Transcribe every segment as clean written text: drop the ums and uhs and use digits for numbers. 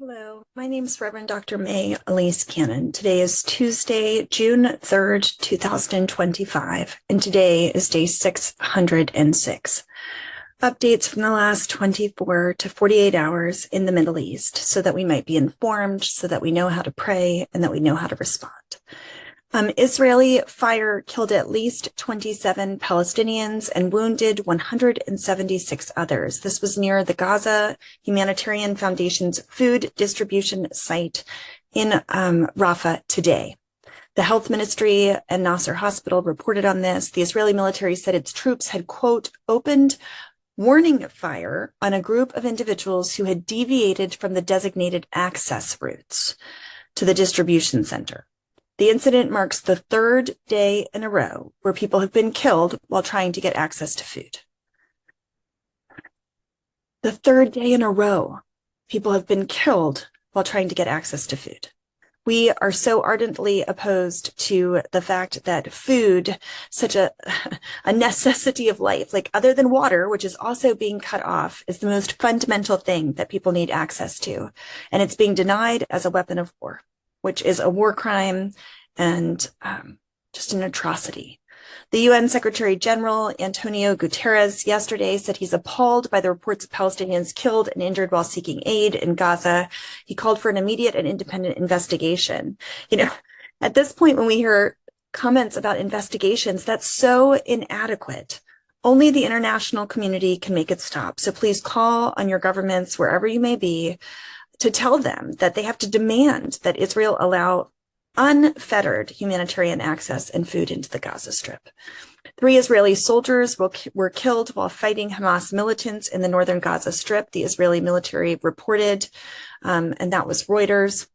Hello, my name is Reverend Dr. May Elise Cannon. Today is Tuesday, June 3rd, 2025, and today is day 606. Updates from the last 24 to 48 hours in the Middle East so that we might be informed, so that we know how to pray, and that we know how to respond. Israeli fire killed at least 27 Palestinians and wounded 176 others. This was near the Gaza Humanitarian Foundation's food distribution site in Rafah today. The health ministry and Nasser Hospital reported on this. The Israeli military said its troops had, quote, opened warning fire on a group of individuals who had deviated from the designated access routes to the distribution center. The incident marks the third day in a row where people have been killed while trying to get access to food. The third day in a row, people have been killed while trying to get access to food. We are so ardently opposed to the fact that food, such a necessity of life, like other than water, which is also being cut off, is the most fundamental thing that people need access to. And it's being denied as a weapon of war, which is a war crime and just an atrocity. The UN Secretary General Antonio Guterres yesterday said he's appalled by the reports of Palestinians killed and injured while seeking aid in Gaza. He called for an immediate and independent investigation. At this point, when we hear comments about investigations, that's so inadequate. Only the international community can make it stop. So please call on your governments, wherever you may be, to tell them that they have to demand that Israel allow unfettered humanitarian access and food into the Gaza Strip. 3 Israeli soldiers were killed while fighting Hamas militants in the northern Gaza Strip, the Israeli military reported, and that was Reuters.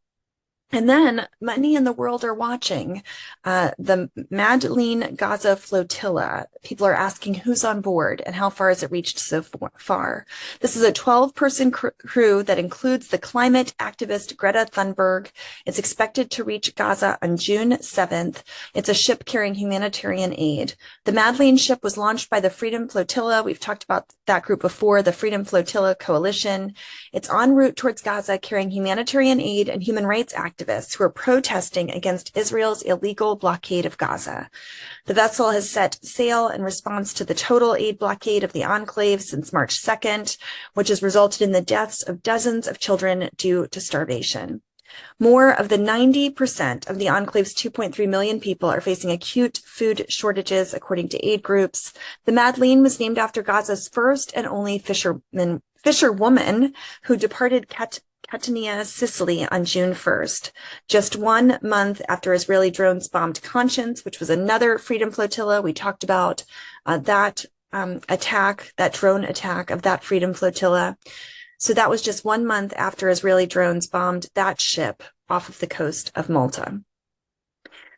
And then many in the world are watching the Madeleine Gaza flotilla. People are asking who's on board and how far has it reached so far. This is a 12-person crew that includes the climate activist Greta Thunberg. It's expected to reach Gaza on June 7th. It's a ship carrying humanitarian aid. The Madeleine ship was launched by the Freedom Flotilla. We've talked about that group before, the Freedom Flotilla Coalition. It's en route towards Gaza carrying humanitarian aid and human rights activists who are protesting against Israel's illegal blockade of Gaza. The vessel has set sail in response to the total aid blockade of the enclave since March 2nd, which has resulted in the deaths of dozens of children due to starvation. More of the 90% of the enclave's 2.3 million people are facing acute food shortages, according to aid groups. The Madeleine was named after Gaza's first and only fisherwoman who departed Catania, Sicily on June 1st, just 1 month after Israeli drones bombed Conscience, which was another Freedom Flotilla. We talked about that attack, that drone attack of that Freedom Flotilla. So that was just 1 month after Israeli drones bombed that ship off of the coast of Malta.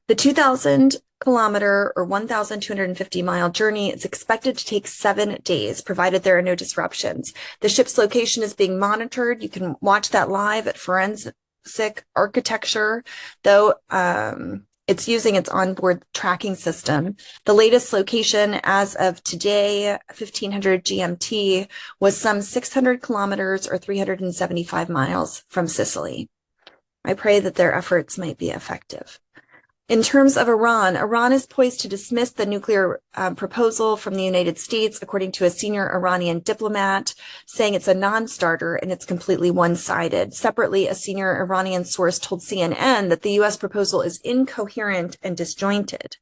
The 2,000-kilometer or 1,250-mile journey is expected to take 7 days, provided there are no disruptions. The ship's location is being monitored. You can watch that live at Forensic Architecture, though it's using its onboard tracking system. The latest location as of today, 1500 GMT, was some 600 kilometers or 375 miles from Sicily. I pray that their efforts might be effective. In terms of Iran, Iran is poised to dismiss the nuclear proposal from the United States, according to a senior Iranian diplomat, saying it's a non-starter and it's completely one-sided. Separately, a senior Iranian source told CNN that the U.S. proposal is incoherent and disjointed.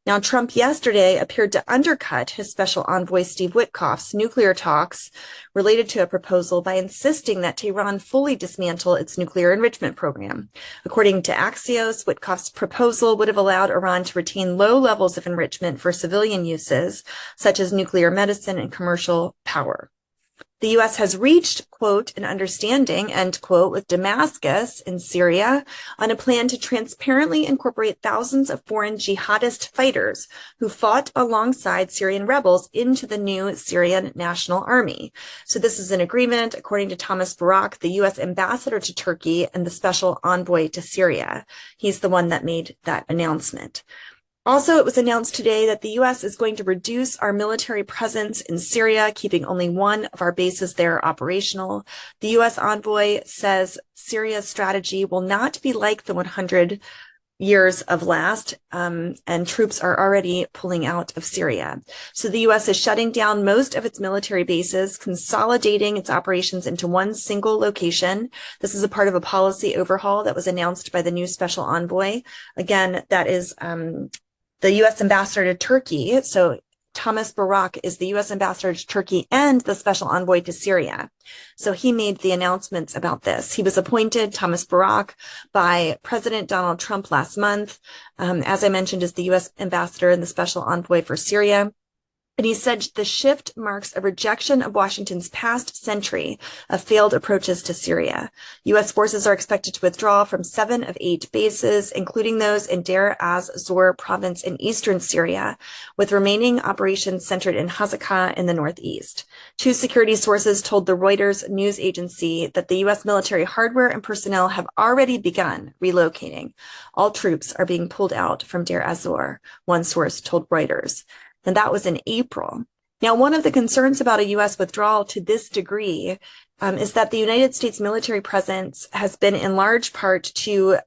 Now, Trump yesterday appeared to undercut his special envoy Steve Witkoff's nuclear talks related to a proposal by insisting that Tehran fully dismantle its nuclear enrichment program. According to Axios, Witkoff's proposal would have allowed Iran to retain low levels of enrichment for civilian uses, such as nuclear medicine and commercial power. The U.S. has reached, quote, an understanding, end quote, with Damascus in Syria on a plan to transparently incorporate thousands of foreign jihadist fighters who fought alongside Syrian rebels into the new Syrian National Army. So this is an agreement, according to Thomas Barak, the U.S. ambassador to Turkey and the special envoy to Syria. He's the one that made that announcement. Also, it was announced today that the U.S. is going to reduce our military presence in Syria, keeping only one of our bases there operational. The U.S. envoy says Syria's strategy will not be like the 100 years of last, and troops are already pulling out of Syria. So the U.S. is shutting down most of its military bases, consolidating its operations into one single location. This is a part of a policy overhaul that was announced by the new special envoy. Again, that is the U.S. ambassador to Turkey. So Thomas Barak is the U.S. ambassador to Turkey and the special envoy to Syria. So he made the announcements about this. He was appointed, Thomas Barak, by President Donald Trump last month, as I mentioned, as the U.S. ambassador and the special envoy for Syria. And he said the shift marks a rejection of Washington's past century of failed approaches to Syria. U.S. forces are expected to withdraw from 7 of 8 bases, including those in Deir az-Zor province in eastern Syria, with remaining operations centered in Hasakah in the northeast. 2 security sources told the Reuters news agency that the U.S. military hardware and personnel have already begun relocating. All troops are being pulled out from Deir az-Zor, one source told Reuters. And that was in April. Now, one of the concerns about a U.S. withdrawal to this degree is that the United States military presence has been in large part to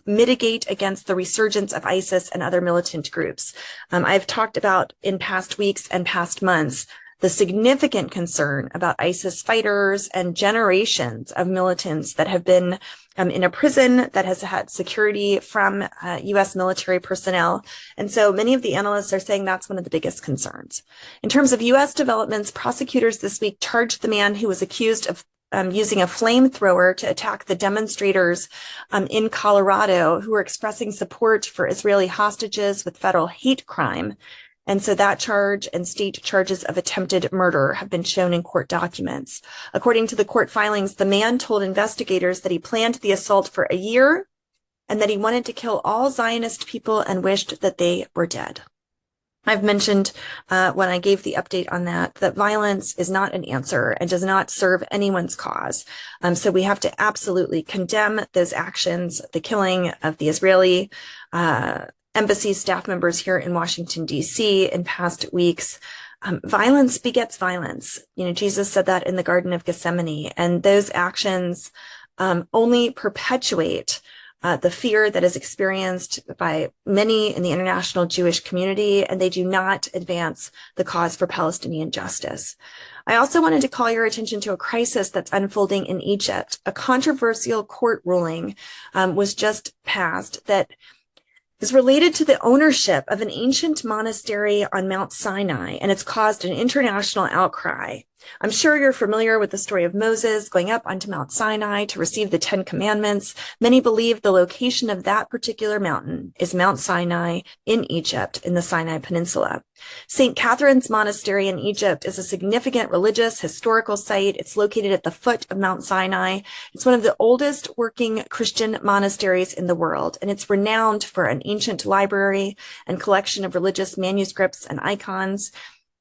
mitigate against the resurgence of ISIS and other militant groups. I've talked about in past weeks and past months the significant concern about ISIS fighters and generations of militants that have been in a prison that has had security from U.S. military personnel. And so many of the analysts are saying that's one of the biggest concerns. In terms of U.S. developments, prosecutors this week charged the man who was accused of using a flamethrower to attack the demonstrators in Colorado who were expressing support for Israeli hostages with federal hate crime. And so that charge and state charges of attempted murder have been shown in court documents. According to the court filings, the man told investigators that he planned the assault for a year and that he wanted to kill all Zionist people and wished that they were dead. I've mentioned when I gave the update on that violence is not an answer and does not serve anyone's cause. So we have to absolutely condemn those actions, the killing of the Israeli embassy staff members here in Washington, D.C. in past weeks. Violence begets violence. You know, Jesus said that in the Garden of Gethsemane, and those actions only perpetuate the fear that is experienced by many in the international Jewish community, and they do not advance the cause for Palestinian justice. I also wanted to call your attention to a crisis that's unfolding in Egypt. A controversial court ruling was just passed that is related to the ownership of an ancient monastery on Mount Sinai, and it's caused an international outcry. I'm sure you're familiar with the story of Moses going up onto Mount Sinai to receive the 10 Commandments. Many believe the location of that particular mountain is Mount Sinai in Egypt, in the Sinai Peninsula. St. Catherine's Monastery in Egypt is a significant religious historical site. It's located at the foot of Mount Sinai. It's one of the oldest working Christian monasteries in the world, and it's renowned for an ancient library and collection of religious manuscripts and icons.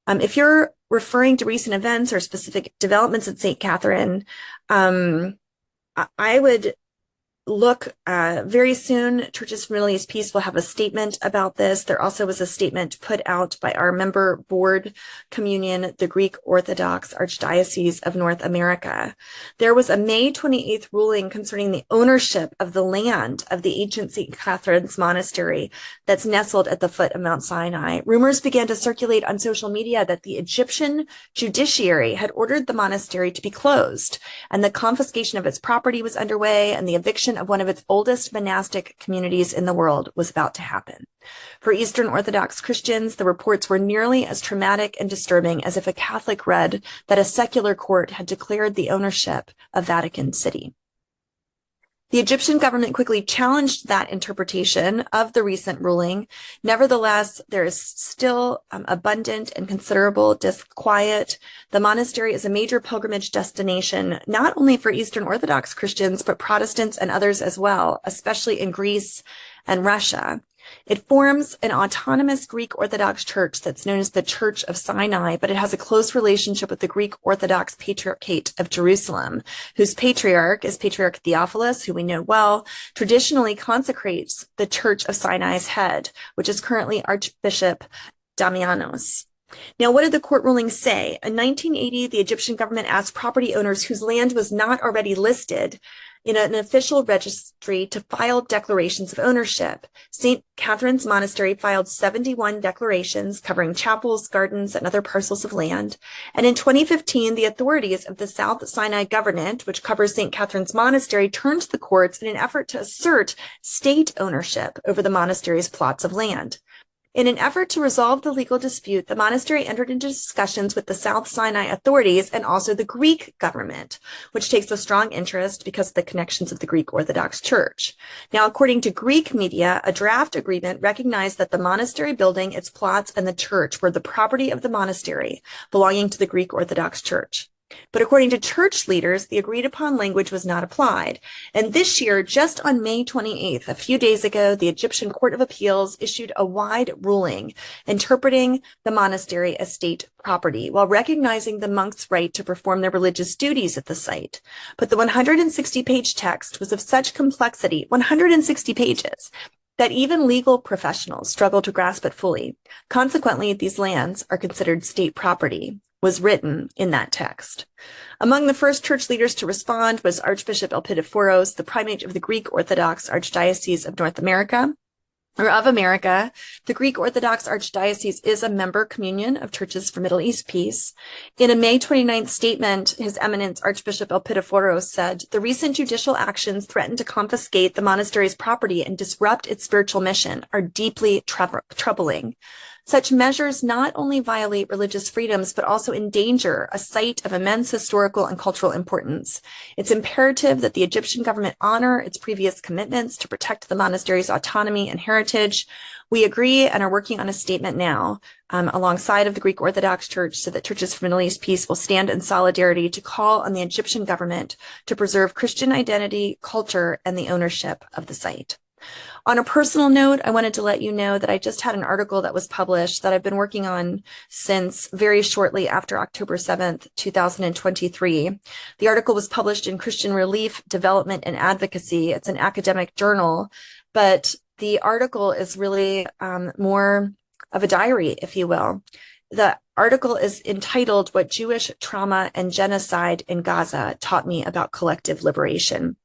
If you're referring to recent events or specific developments at St. Catherine, I would look very soon. Churches for Middle East Peace will have a statement about this. There also was a statement put out by our member board communion, the Greek Orthodox Archdiocese of North America. There was a May 28th ruling concerning the ownership of the land of the ancient St. Catherine's Monastery that's nestled at the foot of Mount Sinai. Rumors began to circulate on social media that the Egyptian judiciary had ordered the monastery to be closed, and the confiscation of its property was underway, and the eviction of one of its oldest monastic communities in the world was about to happen. For Eastern Orthodox Christians, the reports were nearly as traumatic and disturbing as if a Catholic read that a secular court had declared the ownership of Vatican City. The Egyptian government quickly challenged that interpretation of the recent ruling. Nevertheless, there is still abundant and considerable disquiet. The monastery is a major pilgrimage destination, not only for Eastern Orthodox Christians, but Protestants and others as well, especially in Greece and Russia. It forms an autonomous Greek Orthodox church that's known as the Church of Sinai, but it has a close relationship with the Greek Orthodox Patriarchate of Jerusalem, whose patriarch is Patriarch Theophilus, who we know well, traditionally consecrates the Church of Sinai's head, which is currently Archbishop Damianos. Now, what did the court ruling say? In 1980, the Egyptian government asked property owners whose land was not already listed in an official registry to file declarations of ownership. St. Catherine's Monastery filed 71 declarations covering chapels, gardens, and other parcels of land. And in 2015, the authorities of the South Sinai Governorate, which covers St. Catherine's Monastery, turned to the courts in an effort to assert state ownership over the monastery's plots of land. In an effort to resolve the legal dispute, the monastery entered into discussions with the South Sinai authorities and also the Greek government, which takes a strong interest because of the connections of the Greek Orthodox Church. Now, according to Greek media, a draft agreement recognized that the monastery building, its plots, and the church were the property of the monastery, belonging to the Greek Orthodox Church. But according to church leaders, the agreed upon language was not applied. And this year, just on May 28th, a few days ago, the Egyptian Court of Appeals issued a wide ruling interpreting the monastery as state property while recognizing the monks' right to perform their religious duties at the site. But the 160-page text was of such complexity, 160 pages, that even legal professionals struggle to grasp it fully. Consequently, these lands are considered state property, was written in that text. Among the first church leaders to respond was Archbishop Elpidophoros, the primate of the Greek Orthodox Archdiocese of North America, or of America. The Greek Orthodox Archdiocese is a member communion of Churches for Middle East Peace. In a May 29th statement, His Eminence Archbishop Elpidophoros said, "The recent judicial actions threaten to confiscate the monastery's property and disrupt its spiritual mission are deeply troubling. Such measures not only violate religious freedoms, but also endanger a site of immense historical and cultural importance. It's imperative that the Egyptian government honor its previous commitments to protect the monastery's autonomy and heritage. We agree and are working on a statement now alongside of the Greek Orthodox Church so that Churches for Middle East Peace will stand in solidarity to call on the Egyptian government to preserve Christian identity, culture, and the ownership of the site." On a personal note, I wanted to let you know that I just had an article that was published that I've been working on since very shortly after October 7th, 2023. The article was published in Christian Relief, Development, and Advocacy. It's an academic journal, but the article is really more of a diary, if you will. The article is entitled, "What Jewish Trauma and Genocide in Gaza Taught Me About Collective Liberation."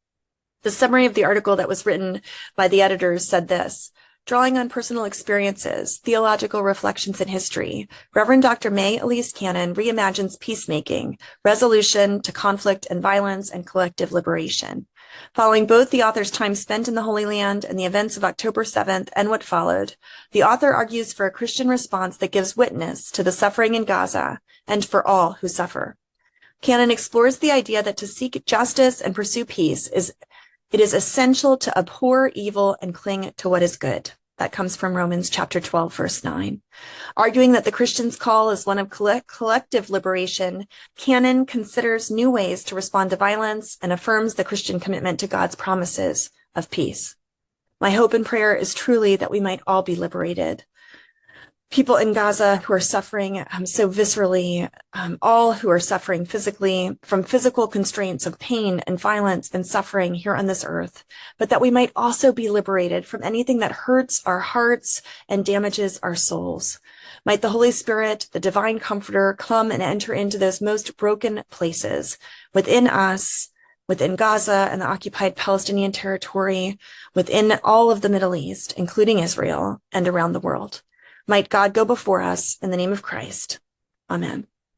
The summary of the article that was written by the editors said this: drawing on personal experiences, theological reflections, and history, Reverend Dr. May Elise Cannon reimagines peacemaking, resolution to conflict and violence, and collective liberation. Following both the author's time spent in the Holy Land and the events of October 7th and what followed, the author argues for a Christian response that gives witness to the suffering in Gaza and for all who suffer. Cannon explores the idea that to seek justice and pursue peace it is essential to abhor evil and cling to what is good. That comes from Romans chapter 12, verse 9. Arguing that the Christian's call is one of collective liberation, Cannon considers new ways to respond to violence and affirms the Christian commitment to God's promises of peace. My hope and prayer is truly that we might all be liberated. People in Gaza who are suffering so viscerally, all who are suffering physically from physical constraints of pain and violence and suffering here on this earth, but that we might also be liberated from anything that hurts our hearts and damages our souls. Might the Holy Spirit, the divine comforter, come and enter into those most broken places within us, within Gaza and the occupied Palestinian territory, within all of the Middle East, including Israel, and around the world. Might God go before us in the name of Christ. Amen.